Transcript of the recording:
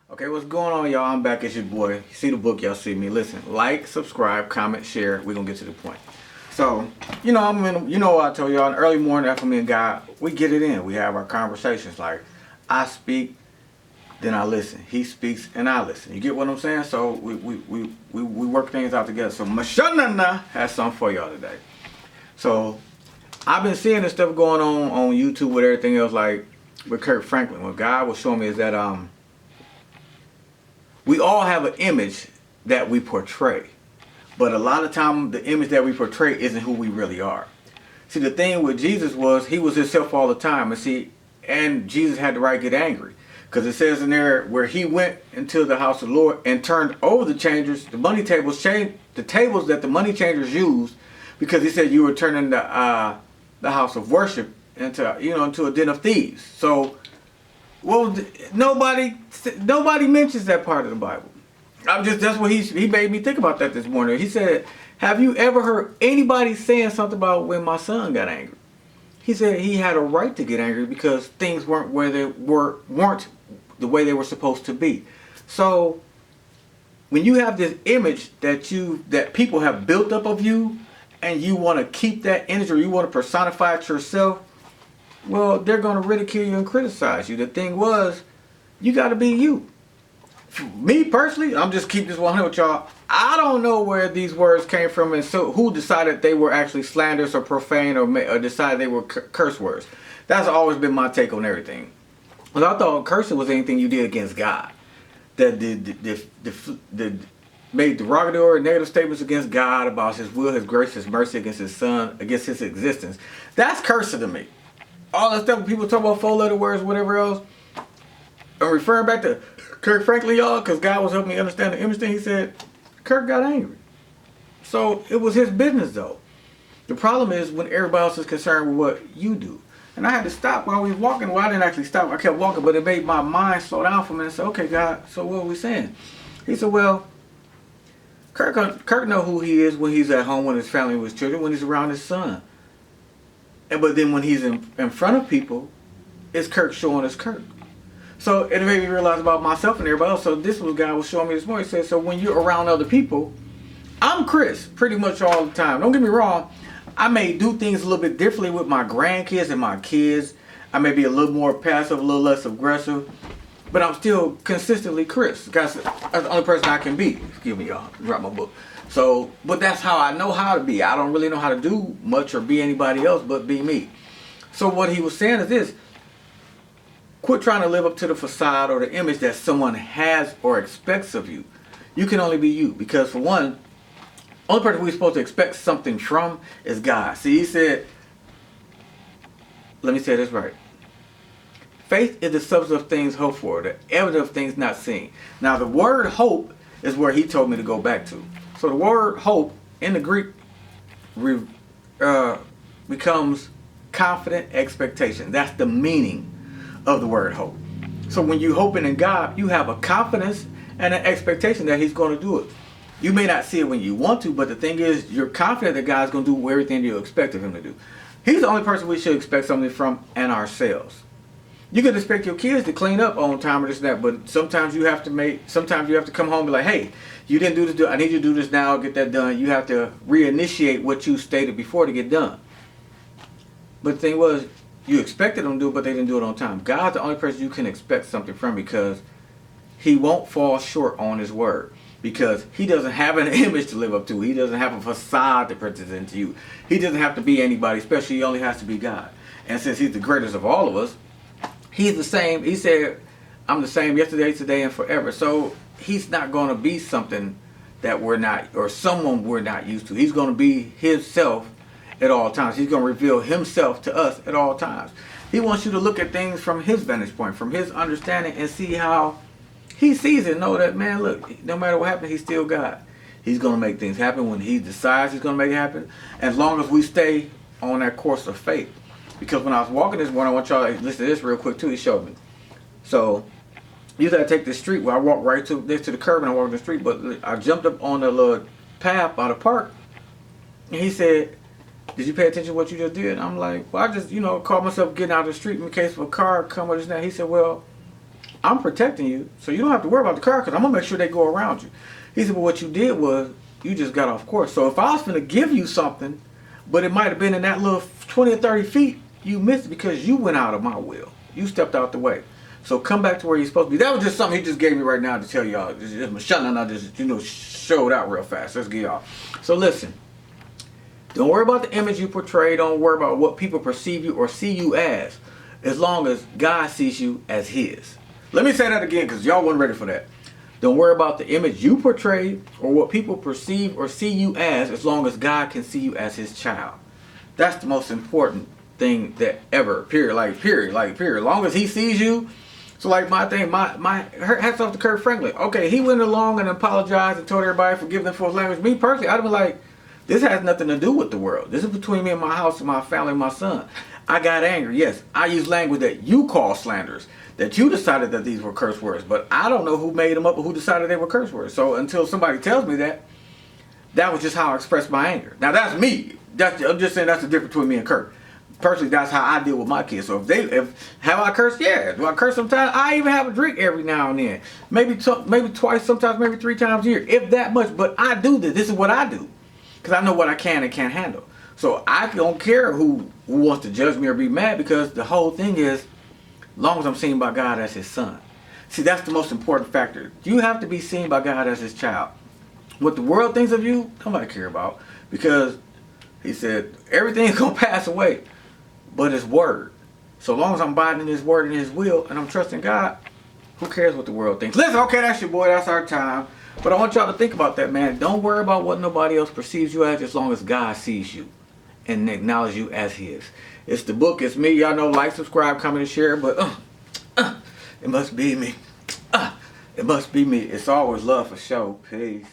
Okay, what's going on, y'all? I'm back. It's your boy. You see the book, y'all see me. Listen, like, subscribe, comment, share. We're gonna get to the point. So, I told y'all in the early morning after me and God, we get it in. We have our conversations. Like, I speak, then I listen. He speaks, and I listen. You get what I'm saying? So we work things out together. So Mashanana has something for y'all today. So I've been seeing this stuff going on YouTube with everything else, like with Kirk Franklin. What God was showing me is that we all have an image that we portray. But a lot of time, the image that we portray isn't who we really are. See, the thing with Jesus was he was himself all the time. And Jesus had the right to get angry. Because it says in there where he went into the house of the Lord and turned over the changers, the money tables, the tables that the money changers used, because he said you were turning the house of worship into a den of thieves. So, well, nobody mentions that part of the Bible. That's what he made me think about that this morning. He said, have you ever heard anybody saying something about when my son got angry? He said he had a right to get angry because things weren't the way they were supposed to be. So when you have this image that people have built up of you, and you want to keep that image, or you want to personify it yourself, well, they're going to ridicule you and criticize you. The thing was, you got to be you. Me personally, I'm just keep this 100 with y'all. I don't know where these words came from, and so who decided they were actually slanderous or profane, or decided they were curse words. That's always been my take on everything. Because I thought cursing was anything you did against God, that made derogatory, negative statements against God about His will, His grace, His mercy, against His Son, against His existence. That's cursing to me. All that stuff people talk about, four-letter words, whatever else. I'm referring back to Kirk Franklin, y'all, because God was helping me understand the image thing. He said, Kirk got angry. So it was his business, though. The problem is when everybody else is concerned with what you do. And I had to stop while we was walking. Well, I didn't actually stop. I kept walking, but it made my mind slow down for a minute and say, okay, God, so what are we saying? He said, well, Kirk know who he is when he's at home with his family, with his children, when he's around his son. But then when he's in front of people, it's Kirk showing us Kirk. So it made me realize about myself and everybody else. So this was God was showing me this morning. He said, so when you're around other people, I'm Chris pretty much all the time. Don't get me wrong. I may do things a little bit differently with my grandkids and my kids. I may be a little more passive, a little less aggressive. But I'm still consistently Chris. That's the only person I can be. Excuse me, y'all. Drop my book. So, but that's how I know how to be. I don't really know how to do much or be anybody else but be me. So what he was saying is this. Quit trying to live up to the facade or the image that someone has or expects of you. You can only be you. Because for one, only person we're supposed to expect something from is God. See, he said, let me say this right. Faith is the substance of things hoped for, the evidence of things not seen. Now, the word hope is where he told me to go back to. So the word hope in the Greek becomes confident expectation. That's the meaning of the word hope. So when you're hoping in God, you have a confidence and an expectation that He's going to do it. You may not see it when you want to, but the thing is, you're confident that God's going to do everything you expect of Him to do. He's the only person we should expect something from, and ourselves. You can expect your kids to clean up on time or this and that, but sometimes you have to come home and be like, hey, you didn't do this, I need you to do this now, get that done. You have to reinitiate what you stated before to get done. But the thing was, you expected them to do it, but they didn't do it on time. God's the only person you can expect something from, because He won't fall short on His word. Because He doesn't have an image to live up to. He doesn't have a facade to present to you. He doesn't have to be anybody special. He only has to be God. And since He's the greatest of all of us, He's the same. He said, I'm the same yesterday, today, and forever. So He's not going to be something that we're not, or someone we're not used to. He's going to be Himself at all times. He's going to reveal Himself to us at all times. He wants you to look at things from His vantage point, from His understanding, and see how He sees it. Know that, man, look, no matter what happens, He's still God. He's going to make things happen when He decides He's going to make it happen, as long as we stay on that course of faith. Because when I was walking this morning, I want y'all to listen to this real quick too. He showed me. So usually I take this street where I walk right to next to the curb and I walk the street, but I jumped up on the little path by the park, and he said, did you pay attention to what you just did? And I'm like, well, I just, caught myself getting out of the street in case of a car come or this and that. He said, well, I'm protecting you, so you don't have to worry about the car because I'm going to make sure they go around you. He said, but what you did was you just got off course. So if I was going to give you something, but it might have been in that little 20 or 30 feet, you missed it because you went out of my will. You stepped out the way. So come back to where you're supposed to be. That was just something he just gave me right now to tell y'all. Just showed out real fast. Let's get y'all. So listen. Don't worry about the image you portray. Don't worry about what people perceive you or see you as long as God sees you as his. Let me say that again because y'all weren't ready for that. Don't worry about the image you portray or what people perceive or see you as long as God can see you as his child. That's the most important thing that ever, period. As long as he sees you. So like my thing, my hats off to Kirk Franklin. Okay, he went along and apologized and told everybody forgive them for his language. Me personally, I'd be like, this has nothing to do with the world. This is between me and my house and my family and my son. I got angry. Yes, I use language that you call slanders, that you decided that these were curse words. But I don't know who made them up or who decided they were curse words. So until somebody tells me that, that was just how I expressed my anger. Now that's me. I'm just saying that's the difference between me and Kirk. Personally, that's how I deal with my kids. So have I cursed? Yeah. Do I curse sometimes? I even have a drink every now and then. Maybe twice, sometimes maybe 3 times a year, if that much. But I do this. This is what I do. Because I know what I can and can't handle. So I don't care who wants to judge me or be mad because the whole thing is, as long as I'm seen by God as his son. See, that's the most important factor. You have to be seen by God as his child. What the world thinks of you, nobody care about. Because he said, everything is going to pass away, but his word. So long as I'm abiding in his word and his will, and I'm trusting God, who cares what the world thinks? Listen, okay, that's your boy. That's our time. But I want y'all to think about that, man. Don't worry about what nobody else perceives you as long as God sees you and acknowledges you as his. It's the book. It's me. Y'all know, like, subscribe, comment, and share. But it must be me. It must be me. It's always love for show. Peace.